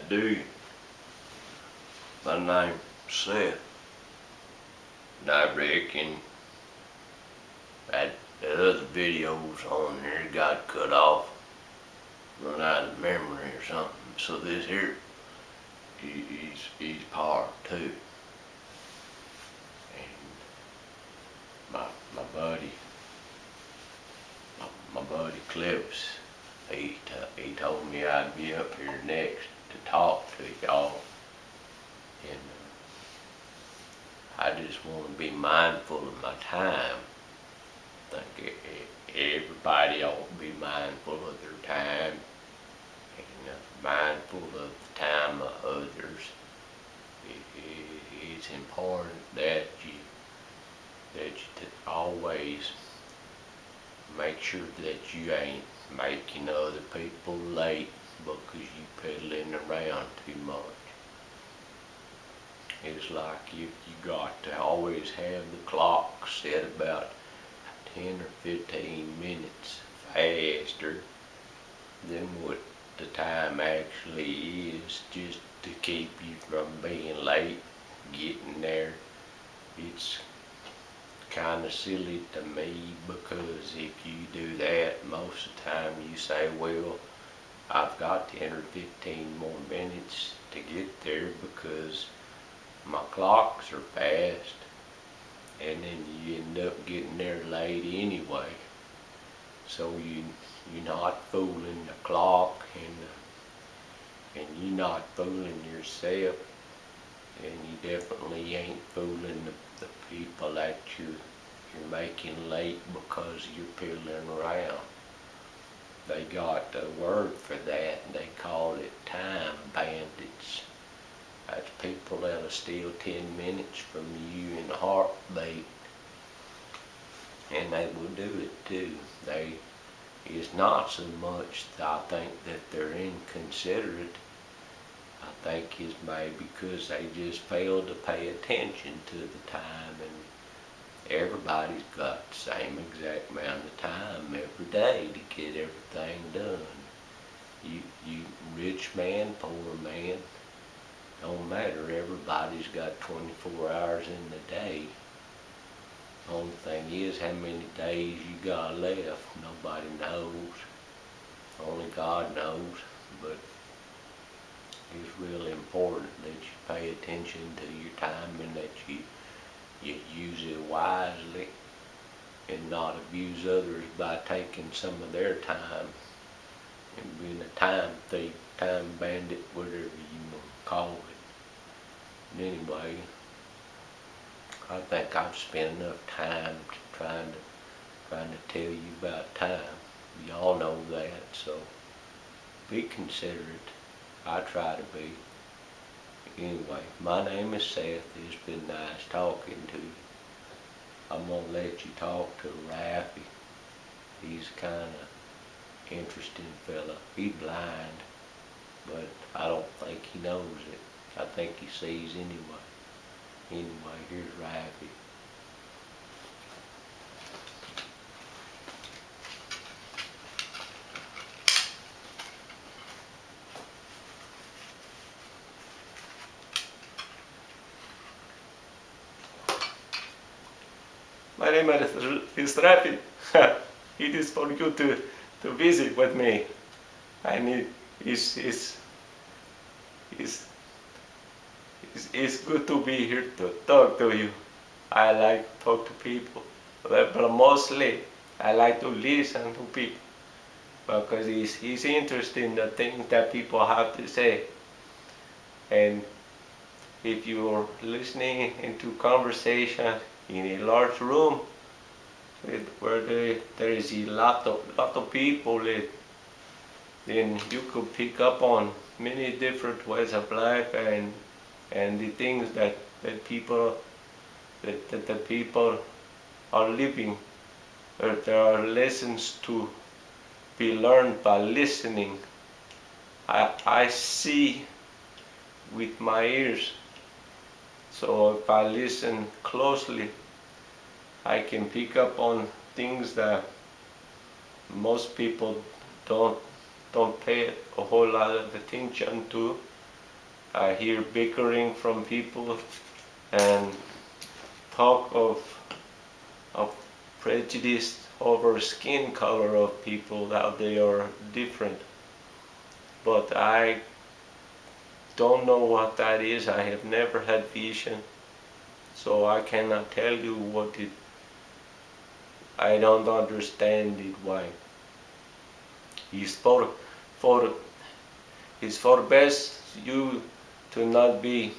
do? My name's Seth. And I reckon that the other videos on here got cut off, run out of memory or something. So this here, he's part two. And my buddy Clips, he told me I'd be up here next to talk to y'all. And I just want to be mindful of my time. I think everybody ought to be mindful of their time and mindful of the time of others. It's important that you always make sure that you ain't making other people late because you pedaling around too much. It's like if you got to always have the clock set about 10 or 15 minutes faster than what the time actually is, just to keep you from being late, getting there. It's kind of silly to me, because if you do that, most of the time you say, well, I've got 10 or 15 more minutes to get there because my clocks are fast, and then you end up getting there late anyway. So you're not fooling the clock, and you're not fooling yourself, and you definitely ain't fooling the people that you're making late because you're pedaling around. They got a word for that, and they call it time bandits. That's people that'll steal 10 minutes from you in a heartbeat, and they will do it too. It's not so much that I think that they're inconsiderate. I think it's maybe because they just fail to pay attention to the time, and everybody's got the same exact amount of time every day to get everything done. You rich man, poor man, don't matter. Everybody's got 24 hours in the day. Only thing is how many days you got left. Nobody knows. Only God knows. But it's really important that you pay attention to your time, and that you use it wisely and not abuse others by taking some of their time and being a time thief, time bandit, whatever you want to call it. And anyway, I think I've spent enough time trying to tell you about time. Y'all know that, so be considerate. I try to be. Anyway, my name is Seth. It's been nice talking to you. I'm gonna let you talk to Raffy. He's kind of interesting fella. He's blind, but I don't think he knows it. I think he sees anyway. Anyway, here's Raffy. My name is Rafi. It is for you to visit with me. And it's good to be here to talk to you. I like to talk to people, but mostly I like to listen to people, because it's interesting the things that people have to say. And if you're listening into conversation in a large room where there is a lot of people, then you could pick up on many different ways of life, and the things that people are living. There are lessons to be learned by listening. I see with my ears, so if I listen closely, I can pick up on things that most people don't pay a whole lot of attention to. I hear bickering from people and talk of prejudice over skin color of people, how they are different. But I don't know what that is. I have never had vision, so I cannot tell you what it. I don't understand it. Why? It's for it's for best you to not be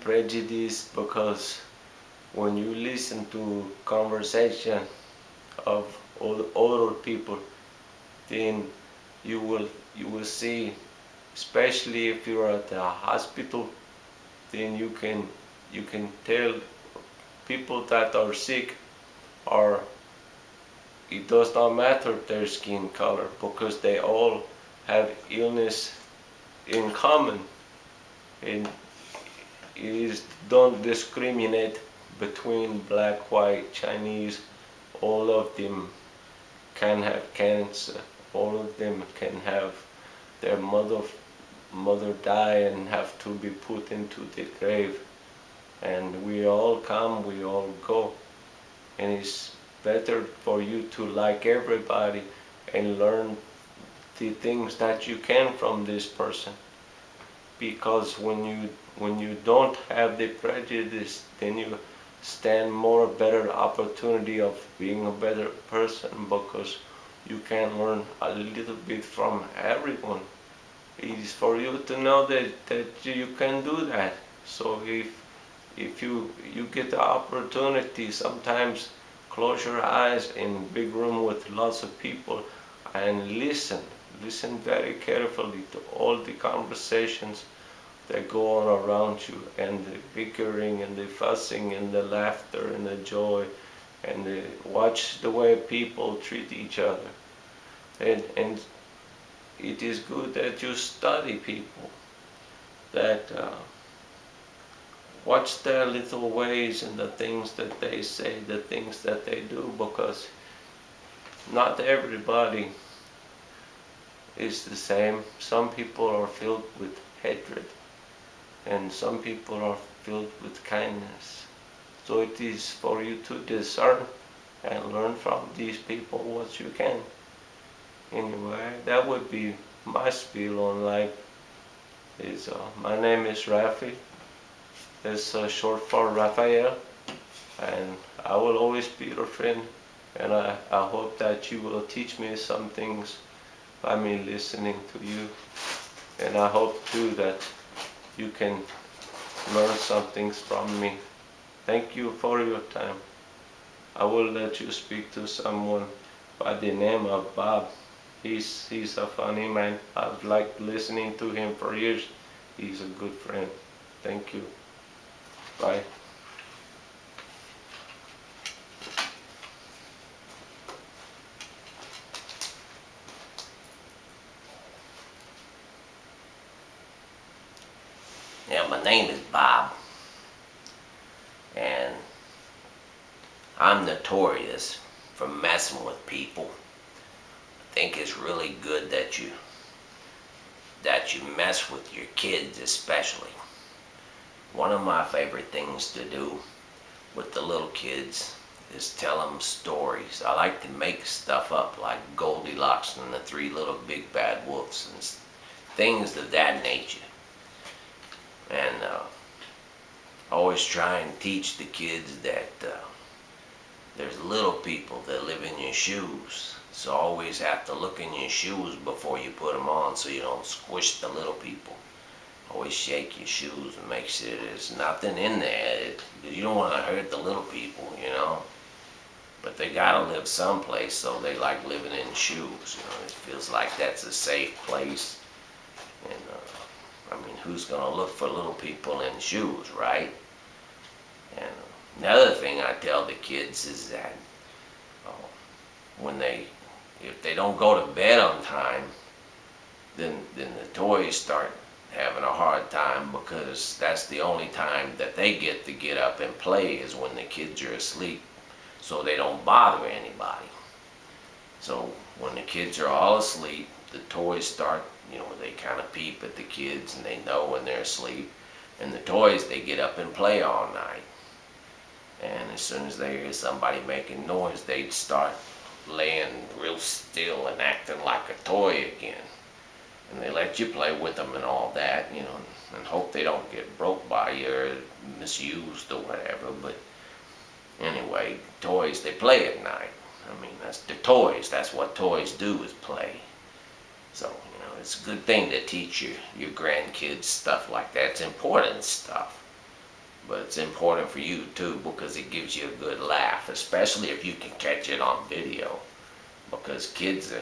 prejudiced, because when you listen to conversation of other people, then you will see, especially if you're at the hospital, then you can tell people that are sick, or it does not matter their skin color, because they all have illness in common, and it is don't discriminate between black, white, Chinese. All of them can have cancer. All of them can have their mother die and have to be put into the grave. And we all come, we all go. And it's better for you to like everybody and learn the things that you can from this person. Because when you don't have the prejudice, then you stand more better opportunity of being a better person, because you can learn a little bit from everyone. It is for you to know that you can do that. So if you get the opportunity, sometimes close your eyes in a big room with lots of people and listen very carefully to all the conversations that go on around you, and the bickering and the fussing and the laughter and the joy, and watch the way people treat each other. And it is good that you study people, that watch their little ways and the things that they say, the things that they do, because not everybody is the same. Some people are filled with hatred, and some people are filled with kindness. So it is for you to discern and learn from these people what you can. Anyway, that would be my spiel on life. My name is Rafi. It's short for Raphael, and I will always be your friend. And I hope that you will teach me some things by me listening to you. And I hope too that you can learn some things from me. Thank you for your time. I will let you speak to someone by the name of Bob. He's a funny man. I've liked listening to him for years. He's a good friend. Thank you. Bye. Yeah, my name is Bob, and I'm notorious for messing with people. I think it's really good that you mess with your kids, especially. One of my favorite things to do with the little kids is tell them stories. I like to make stuff up, like Goldilocks and the Three Little Big Bad Wolves and things of that nature. And I always try and teach the kids that there's little people that live in your shoes. So always have to look in your shoes before you put them on, so you don't squish the little people. Always shake your shoes and make sure there's nothing in there. You don't want to hurt the little people, you know. But they gotta live someplace, so they like living in shoes. You know, it feels like that's a safe place. And I mean, who's gonna look for little people in shoes, right? And another thing I tell the kids is that if they don't go to bed on time, then the toys start having a hard time, because that's the only time that they get to get up and play is when the kids are asleep, so they don't bother anybody. So when the kids are all asleep, the toys start you know, they kind of peep at the kids and they know when they're asleep. And the toys, they get up and play all night. And as soon as they hear somebody making noise, they'd start laying real still and acting like a toy again. And they let you play with them and all that, you know, and hope they don't get broke by you or misused or whatever. But anyway, toys, they play at night. I mean, that's the toys. That's what toys do, is play. So, you know, it's a good thing to teach your grandkids stuff like that. It's important stuff. But it's important for you too, because it gives you a good laugh, especially if you can catch it on video. Because kids,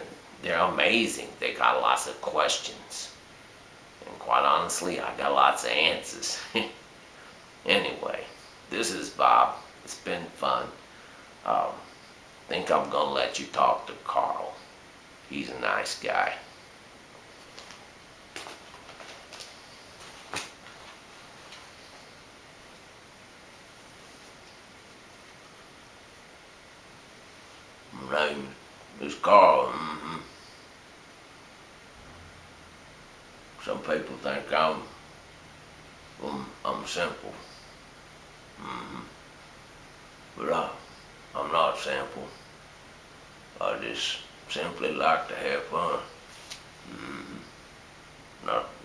they're amazing. They got lots of questions. And quite honestly, I got lots of answers. Anyway, this is Bob. It's been fun. Think I'm gonna let you talk to Carl. He's a nice guy. My name is Carl. Some people think I'm simple. But I'm not simple. I just simply like to have fun.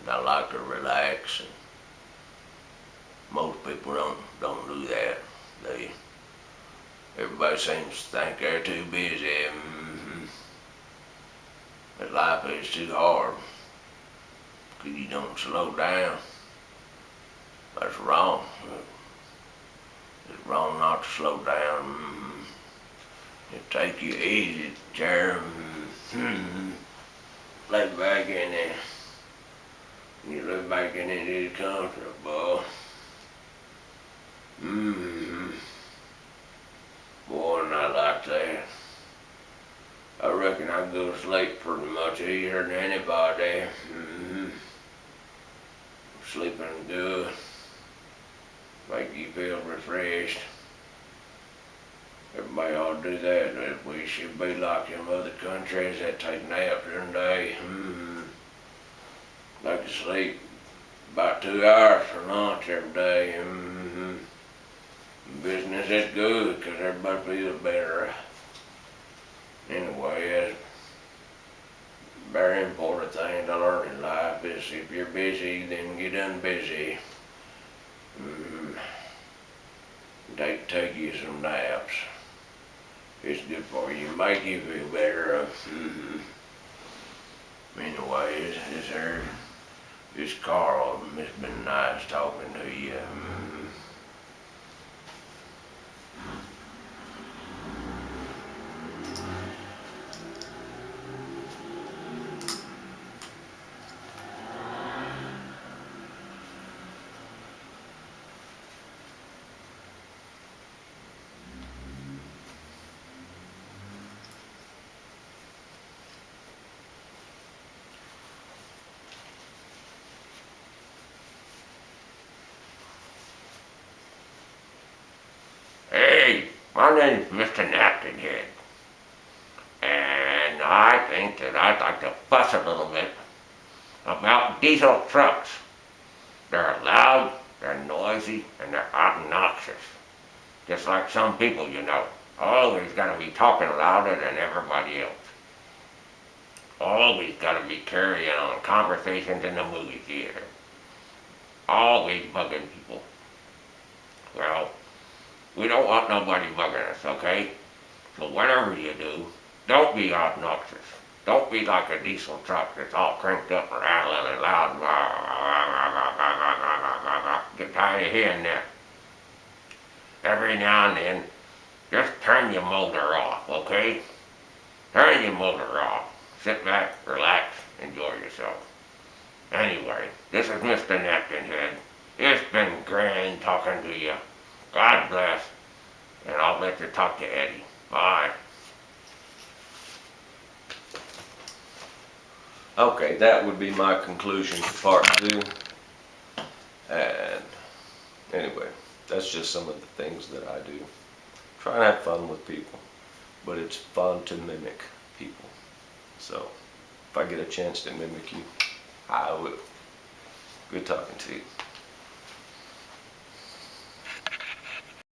I like to relax, and most people don't do that. Everybody seems to think they're too busy. That life is too hard because you don't slow down. That's wrong. It's wrong not to slow down. You take you easy, chair. Lay back in there. You lay back in it, it's comfortable. Boy, and I like that. I reckon I go to sleep pretty much easier than anybody. Sleeping good. Make you feel refreshed. Everybody ought to do that. We should be like in other countries that take naps during the day. Like to sleep about 2 hours for lunch every day. Business is good because everybody feels better. Anyway, it's a very important thing to learn in life is if you're busy, then get unbusy. Take you some naps. It's good for you. Make you feel better. Anyway, it's Carl. It's been nice talking to you. Hey, my name's Mr. Napkinhead, and I think that I'd like to fuss a little bit about diesel trucks. They're loud, they're noisy, and they're obnoxious. Just like some people, you know, always gotta be talking louder than everybody else. Always gotta be carrying on conversations in the movie theater. Always bugging people. Well, we don't want nobody bugging us, okay? So whatever you do, don't be obnoxious. Don't be like a diesel truck that's all cranked up and rattling and loud. Get tired of hearing that. Every now and then, just turn your motor off, okay? Turn your motor off. Sit back, relax, enjoy yourself. Anyway, this is Mr. Napkinhead. It's been grand talking to you. God bless. And I'll let you talk to Eddie. Bye. Okay, that would be my conclusion to part 2. And anyway, that's just some of the things that I do. Try and have fun with people, but it's fun to mimic people. So if I get a chance to mimic you, I will. Good talking to you.